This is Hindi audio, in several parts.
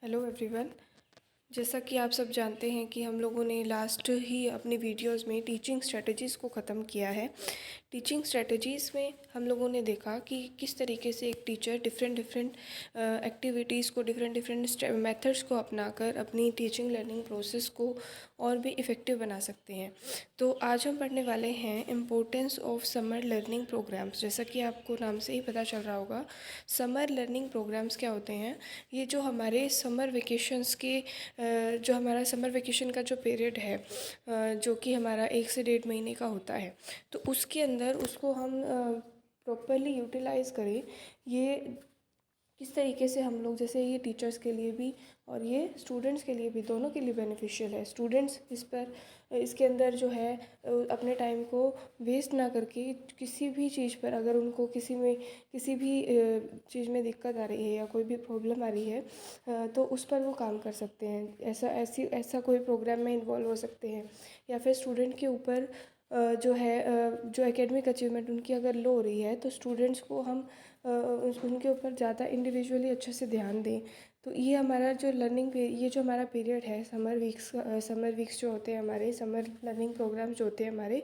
Hello everyone. जैसा कि आप सब जानते हैं कि हम लोगों ने लास्ट ही अपनी वीडियोस में टीचिंग स्ट्रेटजीज़ को ख़त्म किया है। टीचिंग स्ट्रेटजीज़ में हम लोगों ने देखा कि किस तरीके से एक टीचर डिफरेंट डिफरेंट एक्टिविटीज़ को डिफरेंट डिफरेंट मेथड्स को अपनाकर अपनी टीचिंग लर्निंग प्रोसेस को और भी इफ़ेक्टिव बना सकते हैं। तो आज हम पढ़ने वाले हैं importance of summer learning programmes. जैसा कि आपको नाम से ही पता चल रहा होगा, समर लर्निंग प्रोग्राम्स क्या होते हैं। ये जो हमारे समर वेकेशंस के जो हमारा समर वेकेशन का जो पीरियड है, जो कि हमारा 1 से 1.5 महीने का होता है, तो उसके अंदर उसको हम प्रॉपरली यूटिलाइज़ करें। ये किस तरीके से हम लोग, जैसे ये टीचर्स के लिए भी और ये स्टूडेंट्स के लिए भी, दोनों के लिए बेनिफिशियल है। स्टूडेंट्स इसके अंदर जो है अपने टाइम को वेस्ट ना करके किसी भी चीज़ पर, अगर उनको किसी भी चीज़ में दिक्कत आ रही है या कोई भी प्रॉब्लम आ रही है, तो उस पर वो काम कर सकते हैं। ऐसा कोई प्रोग्राम में इन्वॉल्व हो सकते हैं। या फिर स्टूडेंट के ऊपर जो है जो एकेडमिक अचीवमेंट उनकी अगर लो हो रही है, तो स्टूडेंट्स को हम उनके ऊपर ज़्यादा इंडिविजुअली अच्छे से ध्यान दें। तो ये हमारा जो ये जो हमारा पीरियड है, समर वीक्स जो होते हैं, हमारे समर लर्निंग प्रोग्राम जो होते हैं हमारे,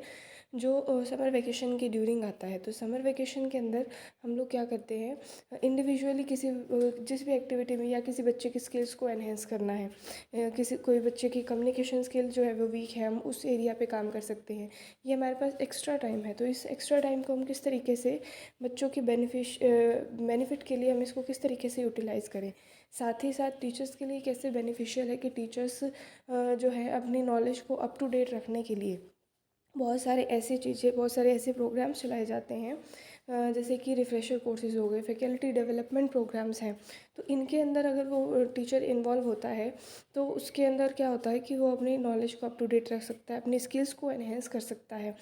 जो समर वेकेशन के ड्यूरिंग आता है। तो समर वेकेशन के अंदर हम लोग क्या करते हैं, इंडिविजुअली जिस भी एक्टिविटी में, या किसी बच्चे की स्किल्स को एनहेंस करना है, कोई बच्चे की कम्युनिकेशन स्किल जो है वो वीक है, हम उस एरिया पे काम कर सकते हैं। ये हमारे पास एक्स्ट्रा टाइम है, तो इस एक्स्ट्रा टाइम को हम किस तरीके से बच्चों की बेनिफिट के लिए हम इसको किस तरीके से यूटिलाइज़ करें। साथ ही साथ टीचर्स के लिए कैसे बेनिफिशियल है कि टीचर्स जो है अपनी नॉलेज को अप टू डेट रखने के लिए बहुत सारे ऐसे प्रोग्राम्स चलाए जाते हैं, जैसे कि रिफ़्रेशर कोर्सेज़ हो गए, फैकल्टी डेवलपमेंट प्रोग्राम्स हैं। तो इनके अंदर अगर वो टीचर इन्वॉल्व होता है, तो उसके अंदर क्या होता है कि वो अपनी नॉलेज को अप टू डेट रख सकता है, अपनी स्किल्स को एनहेंस कर सकता है।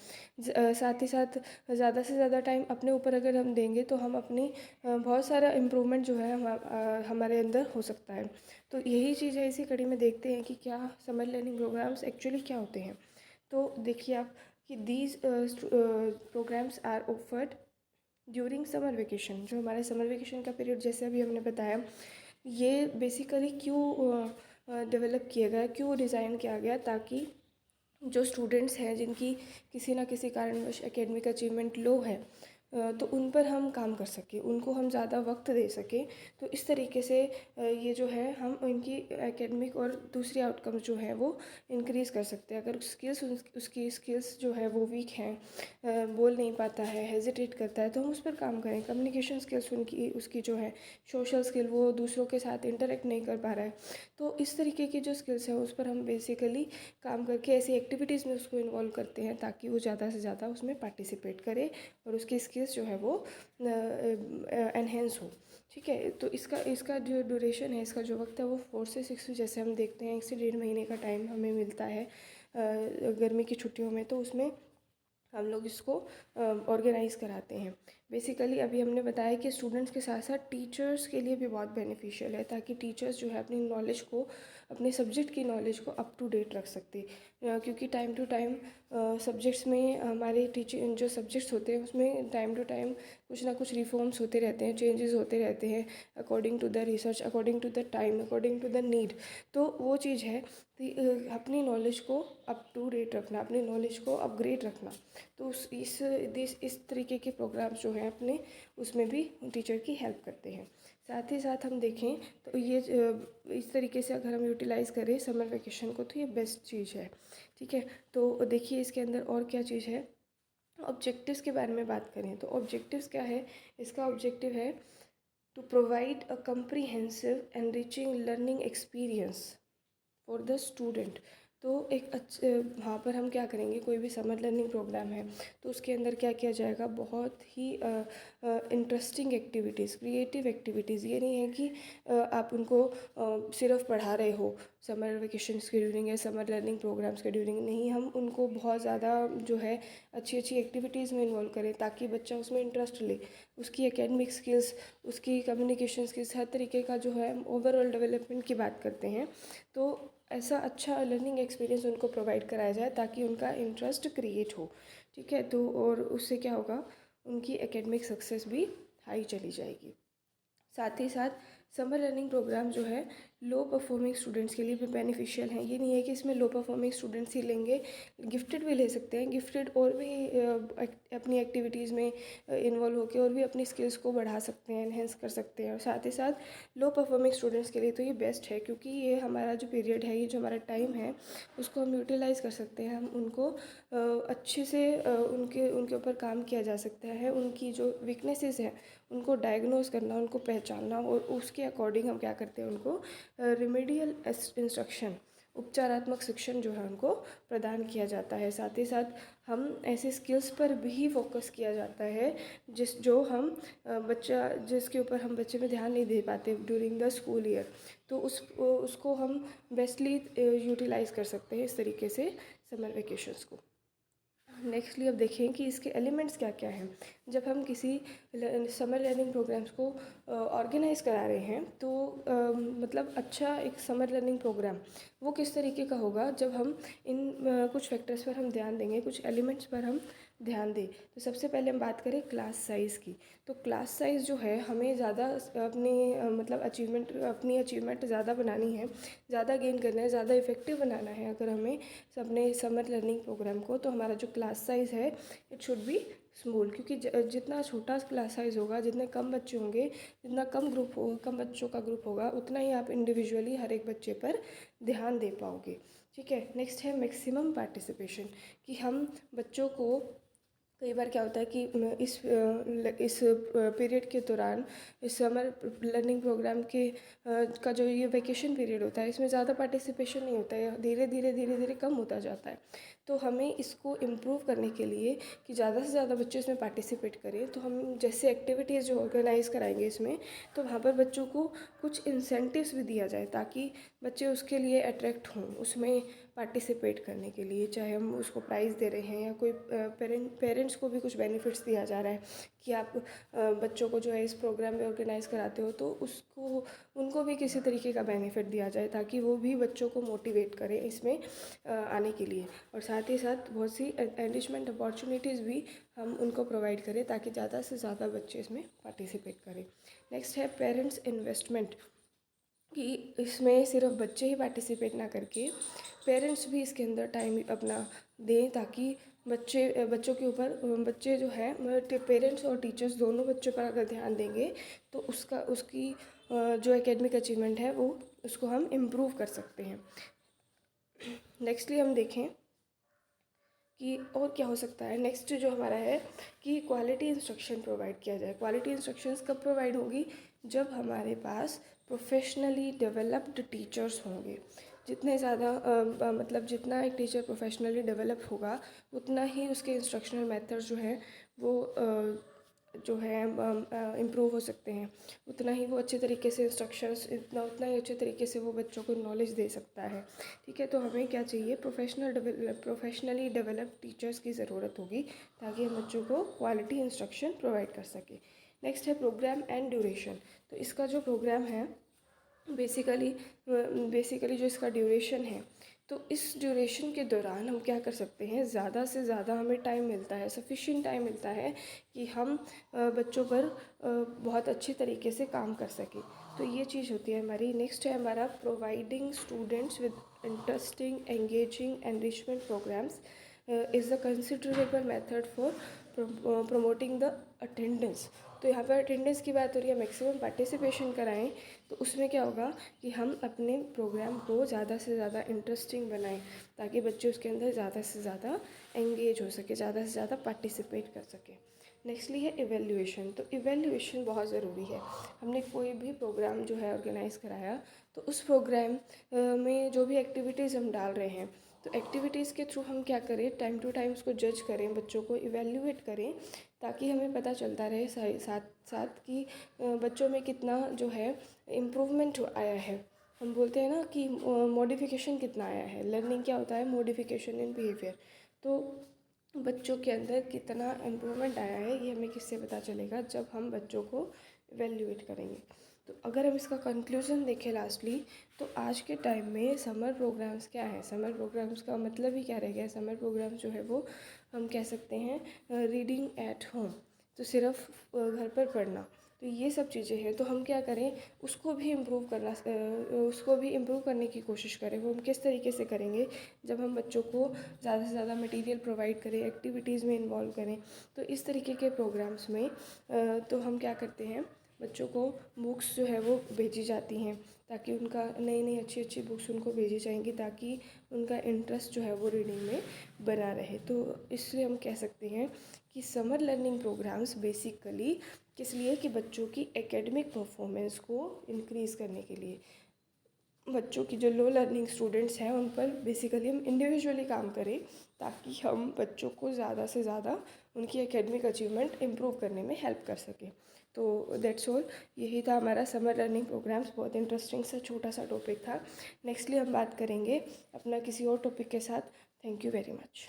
साथ ही साथ ज़्यादा से ज़्यादा टाइम अपने ऊपर अगर हम देंगे, तो हम अपनी बहुत सारा इम्प्रूवमेंट जो है हमारे अंदर हो सकता है। तो यही चीज़ है, इसी कड़ी में देखते हैं कि क्या समर लर्निंग प्रोग्राम्स एक्चुअली क्या होते हैं। तो देखिए आप कि these programmes are offered during summer vacation. जो हमारे समर वेकेशन का पीरियड, जैसे अभी हमने बताया, ये बेसिकली क्यों डेवलप किया गया, क्यों डिज़ाइन किया गया, ताकि जो स्टूडेंट्स हैं जिनकी किसी ना किसी कारणवश एकेडमिक अचीवमेंट लो है, तो उन पर हम काम कर सकें, उनको हम ज़्यादा वक्त दे सकें। तो इस तरीके से ये जो है हम इनकी एकेडमिक और दूसरी आउटकम्स जो है वो इंक्रीज़ कर सकते हैं। अगर उसकी स्किल्स जो है वो वीक हैं, बोल नहीं पाता है, हेजिटेट करता है, तो हम उस पर काम करें। कम्युनिकेशन स्किल्स उसकी जो है, सोशल स्किल, वो दूसरों के साथ इंटरेक्ट नहीं कर पा रहा है, तो इस तरीके की जो स्किल्स हैं उस पर हम बेसिकली काम करके ऐसी एक्टिविटीज़ में उसको इन्वॉल्व करते हैं, ताकि वो ज़्यादा से ज़्यादा उसमें पार्टिसिपेट करे और उसकी स्किल्स जो है वो एनहेंस हो। ठीक है, तो इसका जो ड्यूरेशन है, इसका जो वक्त है, वो 4 से 6, जैसे हम देखते हैं 1 से 1.5 महीने का टाइम हमें मिलता है गर्मी की छुट्टियों में। तो उसमें हम लोग इसको ऑर्गेनाइज़ कराते हैं। बेसिकली अभी हमने बताया कि स्टूडेंट्स के साथ साथ टीचर्स के लिए भी बहुत बेनिफिशियल है, ताकि टीचर्स जो है अपनी नॉलेज को, अपने सब्जेक्ट की नॉलेज को अप टू डेट रख सकते हैं। क्योंकि टाइम टू टाइम सब्जेक्ट्स में हमारे टीचिंग जो सब्जेक्ट्स होते हैं, उसमें टाइम टू टाइम कुछ ना कुछ रिफॉर्म्स होते रहते हैं, चेंजेस होते रहते हैं, according to the research, according to the time, according to the need. तो वो चीज़ है कि अपनी नॉलेज को अप टू डेट रखना, अपनी नॉलेज को अपग्रेड रखना। तो इस तरीके के प्रोग्राम्स जो हैं अपने, उसमें भी टीचर की हेल्प करते हैं। साथ ही साथ हम देखें तो ये इस तरीके से अगर हम यूटिलाइज़ करें समर वेकेशन को, तो ये बेस्ट चीज़ है। ठीक है, तो देखिए इसके अंदर और क्या चीज़ है। ऑब्जेक्टिव्स के बारे में बात करें तो ऑब्जेक्टिव्स क्या है, इसका ऑब्जेक्टिव है to provide a comprehensive enriching learning experience for the student. तो एक अच्छे वहाँ पर हम क्या करेंगे, कोई भी समर लर्निंग प्रोग्राम है तो उसके अंदर क्या किया जाएगा, बहुत ही इंटरेस्टिंग एक्टिविटीज़, क्रिएटिव एक्टिविटीज़। ये नहीं है कि आप उनको सिर्फ पढ़ा रहे हो समर वेकेशंस के ड्यूरिंग या समर लर्निंग प्रोग्राम्स के ड्यूरिंग, नहीं, हम उनको बहुत ज़्यादा जो है अच्छी अच्छी एक्टिविटीज़ में इन्वॉल्व करें, ताकि बच्चा उसमें इंटरेस्ट ले, उसकी एकेडमिक स्किल्स, उसकी कम्युनिकेशन स्किल्स, हर तरीके का जो है ओवरऑल डेवलपमेंट की बात करते हैं। तो ऐसा अच्छा लर्निंग एक्सपीरियंस उनको प्रोवाइड कराया जाए, ताकि उनका इंटरेस्ट क्रिएट हो। ठीक है, तो और उससे क्या होगा, उनकी एकेडमिक सक्सेस भी हाई चली जाएगी। साथ ही साथ समर लर्निंग प्रोग्राम जो है लो परफॉर्मिंग स्टूडेंट्स के लिए भी बेनिफिशियल हैं। ये नहीं है कि इसमें लो परफॉर्मिंग स्टूडेंट्स ही लेंगे, गिफ्टेड भी ले सकते हैं। गिफ्टेड और भी अपनी एक्टिविटीज़ में इन्वॉल्व होकर और भी अपनी स्किल्स को बढ़ा सकते हैं, एनहेंस कर सकते हैं। और साथ ही साथ लो परफॉर्मिंग स्टूडेंट्स के लिए तो ये बेस्ट है, क्योंकि ये हमारा जो पीरियड है, ये जो हमारा टाइम है, उसको हम यूटिलाइज़ कर सकते हैं। हम उनको अच्छे से उनके उनके ऊपर काम किया जा सकता है। उनकी जो वीकनेसेस हैं उनको डायग्नोज करना, उनको पहचानना, और उसके अकॉर्डिंग हम क्या करते हैं, उनको रिमेडियल इंस्ट्रक्शन, उपचारात्मक शिक्षण जो है उनको प्रदान किया जाता है। साथ ही साथ हम ऐसे स्किल्स पर भी फोकस किया जाता है जो हम जिसके ऊपर हम बच्चे में ध्यान नहीं दे पाते ड्यूरिंग द स्कूल ईयर, तो उसको हम बेस्टली यूटिलाइज़ कर सकते हैं इस तरीके से समर वेकेशंस को। नेक्स्टली अब देखें कि इसके एलिमेंट्स क्या क्या हैं। जब हम किसी समर लर्निंग प्रोग्राम्स को ऑर्गेनाइज़ करा रहे हैं तो मतलब अच्छा एक समर लर्निंग प्रोग्राम वो किस तरीके का होगा, जब हम इन कुछ फैक्टर्स पर हम ध्यान देंगे, कुछ एलिमेंट्स पर हम ध्यान दें। तो सबसे पहले हम बात करें क्लास साइज़ की। तो क्लास साइज़ जो है हमें ज़्यादा मतलब अपनी अचीवमेंट ज़्यादा बनानी है, ज़्यादा गेन करना है, ज़्यादा इफेक्टिव बनाना है अगर हमें अपने समर लर्निंग प्रोग्राम को, तो हमारा जो क्लास साइज़ है इट शुड बी स्मॉल। क्योंकि जितना छोटा क्लास साइज़ होगा, जितने कम बच्चे होंगे, जितना कम बच्चों का ग्रुप होगा, उतना ही आप इंडिविजुअली हर एक बच्चे पर ध्यान दे पाओगे। ठीक है। नेक्स्ट है मैक्सिमम पार्टिसिपेशन, कि हम बच्चों को, कई बार क्या होता है कि इस पीरियड के दौरान, इस समर लर्निंग प्रोग्राम के का जो ये वैकेशन पीरियड होता है, इसमें ज़्यादा पार्टिसिपेशन नहीं होता है, धीरे धीरे कम होता जाता है। तो हमें इसको इम्प्रूव करने के लिए कि ज़्यादा से ज़्यादा बच्चे इसमें पार्टिसिपेट करें, तो हम जैसे एक्टिविटीज़ जो ऑर्गेनाइज़ कराएंगे इसमें, तो वहाँ पर बच्चों को कुछ इंसेंटिव्स भी दिया जाए ताकि बच्चे उसके लिए अट्रैक्ट हों, उसमें पार्टिसिपेट करने के लिए। चाहे हम उसको प्राइज़ दे रहे हैं या कोई पेरेंट्स को भी कुछ बेनिफिट्स दिया जा रहा है कि आप बच्चों को जो है इस प्रोग्राम में ऑर्गेनाइज़ कराते हो, तो उसको उनको भी किसी तरीके का बेनिफिट दिया जाए ताकि वो भी बच्चों को मोटिवेट करें इसमें आने के लिए। और साथ ही साथ बहुत सी एनरिचमेंट अपॉर्चुनिटीज़ भी हम उनको प्रोवाइड करें ताकि ज़्यादा से ज़्यादा बच्चे इसमें पार्टिसिपेट करें। नेक्स्ट है पेरेंट्स इन्वेस्टमेंट, कि इसमें सिर्फ बच्चे ही पार्टिसिपेट ना करके पेरेंट्स भी इसके अंदर टाइम अपना दें, ताकि बच्चों के ऊपर बच्चे जो है, पेरेंट्स और टीचर्स दोनों बच्चों पर अगर ध्यान देंगे तो उसकी जो एकेडमिक अचीवमेंट है वो उसको हम इम्प्रूव कर सकते हैं। नेक्स्टली हम देखें कि और क्या हो सकता है। नेक्स्ट जो हमारा है कि क्वालिटी इंस्ट्रक्शन प्रोवाइड किया जाए। क्वालिटी इंस्ट्रक्शंस कब प्रोवाइड होगी, जब हमारे पास प्रोफेशनली डेवलप्ड टीचर्स होंगे। जितने ज़्यादा मतलब जितना एक टीचर प्रोफेशनली डेवलप होगा, उतना ही उसके इंस्ट्रक्शनल मेथड्स जो हैं वो जो है इम्प्रूव हो सकते हैं, उतना ही वो अच्छे तरीके से इंस्ट्रक्शंस उतना ही अच्छे तरीके से वो बच्चों को नॉलेज दे सकता है। ठीक है। तो हमें क्या चाहिए, प्रोफेशनली डेवलप टीचर्स की ज़रूरत होगी ताकि हम बच्चों को क्वालिटी इंस्ट्रक्शन प्रोवाइड कर सकें। नेक्स्ट है प्रोग्राम एंड ड्यूरेशन। तो इसका जो प्रोग्राम है बेसिकली जो इसका ड्यूरेशन है, तो इस ड्यूरेशन के दौरान हम क्या कर सकते हैं, ज़्यादा से ज़्यादा हमें टाइम मिलता है, सफिशिएंट टाइम मिलता है कि हम बच्चों पर बहुत अच्छे तरीके से काम कर सकें। तो ये चीज़ होती है हमारी। नेक्स्ट है हमारा providing students with interesting engaging enrichment programmes is the considerable method for promoting the attendance. तो यहाँ पर अटेंडेंस की बात हो रही है, मैक्सिमम पार्टिसिपेशन कराएं, तो उसमें क्या होगा कि हम अपने प्रोग्राम को ज़्यादा से ज़्यादा इंटरेस्टिंग बनाएं ताकि बच्चे उसके अंदर ज़्यादा से ज़्यादा एंगेज हो सके, ज़्यादा से ज़्यादा पार्टिसिपेट कर सकें। नेक्स्टली है इवेल्युएशन। तो इवेल्युएशन बहुत ज़रूरी है। हमने कोई भी प्रोग्राम जो है ऑर्गेनाइज़ कराया, तो उस प्रोग्राम में जो भी एक्टिविटीज़ हम डाल रहे हैं, तो एक्टिविटीज़ के थ्रू हम क्या करें, टाइम टू टाइम उसको जज करें, बच्चों को इवेल्युएट करें, ताकि हमें पता चलता रहे साथ साथ कि बच्चों में कितना जो है इम्प्रूवमेंट आया है। हम बोलते हैं ना कि मॉडिफिकेशन कितना आया है। लर्निंग क्या होता है, मॉडिफिकेशन इन बिहेवियर। तो बच्चों के अंदर कितना इम्प्रूवमेंट आया है, ये हमें किससे पता चलेगा, जब हम बच्चों को इवेल्युएट करेंगे। तो अगर हम इसका कंक्लूज़न देखें लास्टली, तो आज के टाइम में समर प्रोग्राम्स क्या है, समर प्रोग्राम्स का मतलब ही क्या रह गया। समर प्रोग्राम्स जो है वो हम कह सकते हैं रीडिंग एट होम, तो सिर्फ घर पर पढ़ना। तो ये सब चीज़ें हैं, तो हम क्या करें, उसको भी इम्प्रूव करने की कोशिश करें। वो हम किस तरीके से करेंगे, जब हम बच्चों को ज़्यादा से ज़्यादा मटेरियल प्रोवाइड करें, एक्टिविटीज़ में इन्वॉल्व करें। तो इस तरीके के प्रोग्राम्स में तो हम क्या करते हैं, बच्चों को बुक्स जो है वो भेजी जाती हैं, ताकि उनका नई नई अच्छी अच्छी बुक्स उनको भेजी जाएंगी, ताकि उनका इंटरेस्ट जो है वो रीडिंग में बना रहे। तो इसलिए हम कह सकते हैं कि समर लर्निंग प्रोग्राम्स बेसिकली किस लिए, कि बच्चों की एकेडमिक परफॉर्मेंस को इंक्रीज़ करने के लिए। बच्चों की जो लो लर्निंग स्टूडेंट्स हैं उन पर बेसिकली हम इंडिविजुअली काम करें, ताकि हम बच्चों को ज़्यादा से ज़्यादा उनकी एकेडमिक अचीवमेंट इम्प्रूव करने में हेल्प कर सकें। तो दैट्स ऑल, यही था हमारा समर लर्निंग प्रोग्राम्स। बहुत इंटरेस्टिंग सा छोटा सा टॉपिक था। नेक्स्टली हम बात करेंगे अपना किसी और टॉपिक के साथ। Thank you very much.